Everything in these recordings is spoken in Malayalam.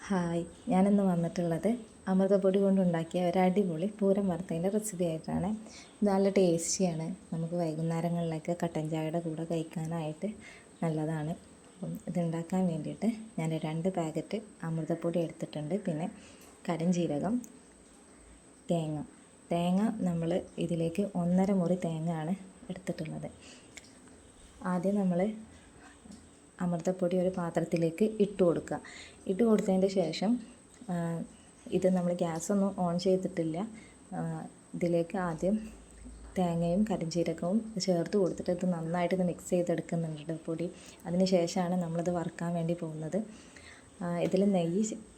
ഹായ്, ഞാനിന്ന് വന്നിട്ടുള്ളത് അമൃതപ്പൊടി കൊണ്ടുണ്ടാക്കിയ ഒരു അടിപൊളി പൂരം വറുത്തതിൻ്റെ റെസിപ്പി ആയിട്ടാണ്. ഇത് നല്ല ടേസ്റ്റിയാണ്. നമുക്ക് വൈകുന്നേരങ്ങളിലൊക്കെ കട്ടൻ ചായയുടെ കൂടെ കഴിക്കാനായിട്ട് നല്ലതാണ്. അപ്പം ഇതുണ്ടാക്കാൻ വേണ്ടിയിട്ട് ഞാൻ 2 പാക്കറ്റ് അമൃതപ്പൊടി എടുത്തിട്ടുണ്ട്. പിന്നെ കരിഞ്ജീരകം, തേങ്ങ നമ്മൾ ഇതിലേക്ക് 1.5 മുറി തേങ്ങയാണ് എടുത്തിട്ടുള്ളത്. ആദ്യം നമ്മൾ അമൃതപ്പൊടി ഒരു പാത്രത്തിലേക്ക് ഇട്ട് കൊടുത്തതിൻ്റെ ശേഷം ഇത് നമ്മൾ ഗ്യാസൊന്നും ഓൺ ചെയ്തിട്ടില്ല. ഇതിലേക്ക് ആദ്യം തേങ്ങയും കരിഞ്ജീരകവും ചേർത്ത് കൊടുത്തിട്ട് ഇത് നന്നായിട്ട് മിക്സ് ചെയ്തെടുക്കുന്നുണ്ട് പൊടി. അതിന് ശേഷമാണ് നമ്മളിത് വറുക്കാൻ വേണ്ടി പോകുന്നത്. ഇതിൽ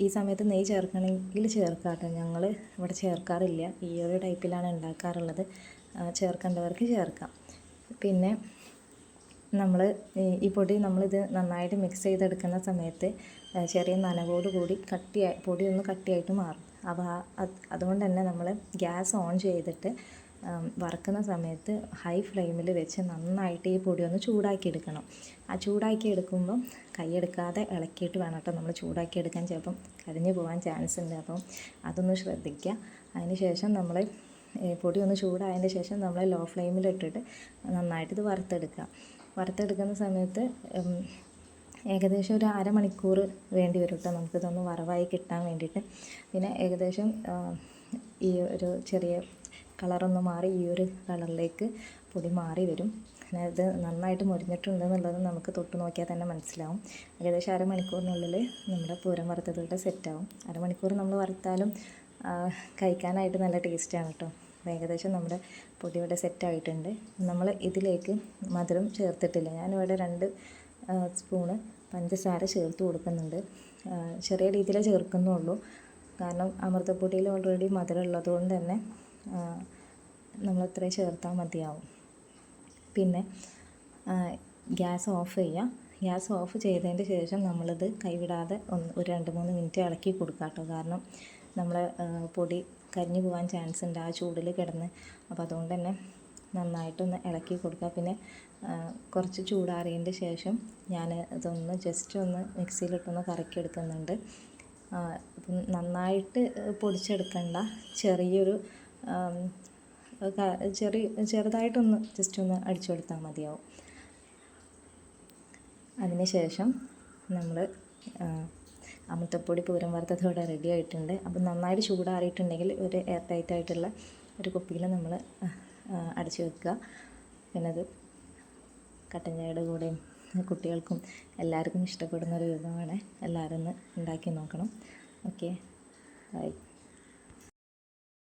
ഈ സമയത്ത് നെയ്യ് ചേർക്കണമെങ്കിൽ ചേർക്കാം കേട്ടോ. ഞങ്ങൾ ഇവിടെ ചേർക്കാറില്ല, ഈ ഒരു ടൈപ്പിലാണ് ഉണ്ടാക്കാറുള്ളത്. ചേർക്കേണ്ടവർക്ക് ചേർക്കാം. പിന്നെ ഈ പൊടി നമ്മളിത് നന്നായിട്ട് മിക്സ് ചെയ്തെടുക്കുന്ന സമയത്ത് ചെറിയ നനവോട് കൂടി പൊടി ഒന്ന് കട്ടിയായിട്ട് മാറും. അപ്പോൾ അതുകൊണ്ട് തന്നെ നമ്മൾ ഗ്യാസ് ഓൺ ചെയ്തിട്ട് വറുക്കുന്ന സമയത്ത് ഹൈ ഫ്ലെയിമിൽ വെച്ച് നന്നായിട്ട് ഈ പൊടി ഒന്ന് ചൂടാക്കി എടുക്കണം. ചൂടാക്കി എടുക്കുമ്പം കൈയെടുക്കാതെ ഇളക്കിയിട്ട് വേണം കേട്ടോ നമ്മൾ ചൂടാക്കി എടുക്കാൻ. ചിലപ്പം കരിഞ്ഞു പോകാൻ ചാൻസ് ഉണ്ട്. അപ്പം അതൊന്ന് ശ്രദ്ധിക്കുക. അതിന് ശേഷം നമ്മൾ പൊടി ഒന്ന് ചൂടായതിൻ്റെ ശേഷം നമ്മൾ ലോ ഫ്ലെയിമിലിട്ടിട്ട് നന്നായിട്ട് ഇത് വറുത്തെടുക്കുന്ന സമയത്ത് ഏകദേശം ഒരു അരമണിക്കൂർ വേണ്ടി വരും കേട്ടോ നമുക്കിതൊന്ന് വറവായി കിട്ടാൻ വേണ്ടിയിട്ട്. പിന്നെ ഏകദേശം ഈ ഒരു ചെറിയ കളറൊന്ന് മാറി ഈ ഒരു കളറിലേക്ക് പൊടി മാറി വരും. പിന്നെ ഇത് നന്നായിട്ട് മുരിഞ്ഞിട്ടുണ്ടെന്നുള്ളത് നമുക്ക് തൊട്ട് നോക്കിയാൽ തന്നെ മനസ്സിലാവും. ഏകദേശം അരമണിക്കൂറിനുള്ളിൽ നമ്മുടെ പൂരം വറുത്തതിവിടെ സെറ്റാവും. അരമണിക്കൂർ നമ്മൾ വറുത്താലും കഴിക്കാനായിട്ട് നല്ല ടേസ്റ്റാണ് കേട്ടോ. അപ്പോൾ ഏകദേശം നമ്മുടെ പൊടി ഇവിടെ സെറ്റായിട്ടുണ്ട്. നമ്മൾ ഇതിലേക്ക് മധുരം ചേർത്തിട്ടില്ല. ഞാനിവിടെ 2 സ്പൂണ് പഞ്ചസാര ചേർത്ത് കൊടുക്കുന്നുണ്ട്. ചെറിയ രീതിയിൽ ചേർക്കുന്നുള്ളൂ. കാരണം അമൃതപ്പൊടിയിൽ ഓൾറെഡി മധുരം ഉള്ളതുകൊണ്ട് തന്നെ നമ്മളത്രയും ചേർത്താൽ മതിയാവും. പിന്നെ ഗ്യാസ് ഓഫ് ചെയ്യുക. ഗ്യാസ് ഓഫ് ചെയ്തതിൻ്റെ ശേഷം നമ്മളിത് കൈവിടാതെ ഒരു 2-3 മിനിറ്റ് ഇളക്കി കൊടുക്കുക കേട്ടോ. കാരണം നമ്മളെ പൊടി കരിഞ്ഞു പോകാൻ ചാൻസ് ഉണ്ട് ആ ചൂടിൽ കിടന്ന്. അപ്പോൾ അതുകൊണ്ട് തന്നെ നന്നായിട്ടൊന്ന് ഇളക്കി കൊടുക്കുക. പിന്നെ കുറച്ച് ചൂടാറിയതിൻ്റെ ശേഷം ഞാൻ ഇതൊന്ന് ജസ്റ്റ് ഒന്ന് മിക്സിയിലിട്ടൊന്ന് കറക്കിയെടുക്കുന്നുണ്ട്. അപ്പം നന്നായിട്ട് പൊടിച്ചെടുക്കണ്ട, ചെറുതായിട്ടൊന്ന് ജസ്റ്റ് ഒന്ന് അടിച്ചു കൊടുത്താൽ മതിയാവും. അതിന് ശേഷം നമ്മൾ അമൃതപ്പൊടി പൂരം വറുത്തത് ഇവിടെ റെഡി ആയിട്ടുണ്ട്. അപ്പം നന്നായിട്ട് ചൂടാറിയിട്ടുണ്ടെങ്കിൽ ഒരു എയർ ടൈറ്റ് ആയിട്ടുള്ള ഒരു കുപ്പിയിൽ നമ്മൾ അടച്ചു വെക്കുക. പിന്നെ അത് കട്ടൻ ചായയുടെ കൂടെയും കുട്ടികൾക്കും എല്ലാവർക്കും ഇഷ്ടപ്പെടുന്ന ഒരു വിഭവമാണ്. എല്ലാവരും ഒന്ന് ഉണ്ടാക്കി നോക്കണം. Okay, by.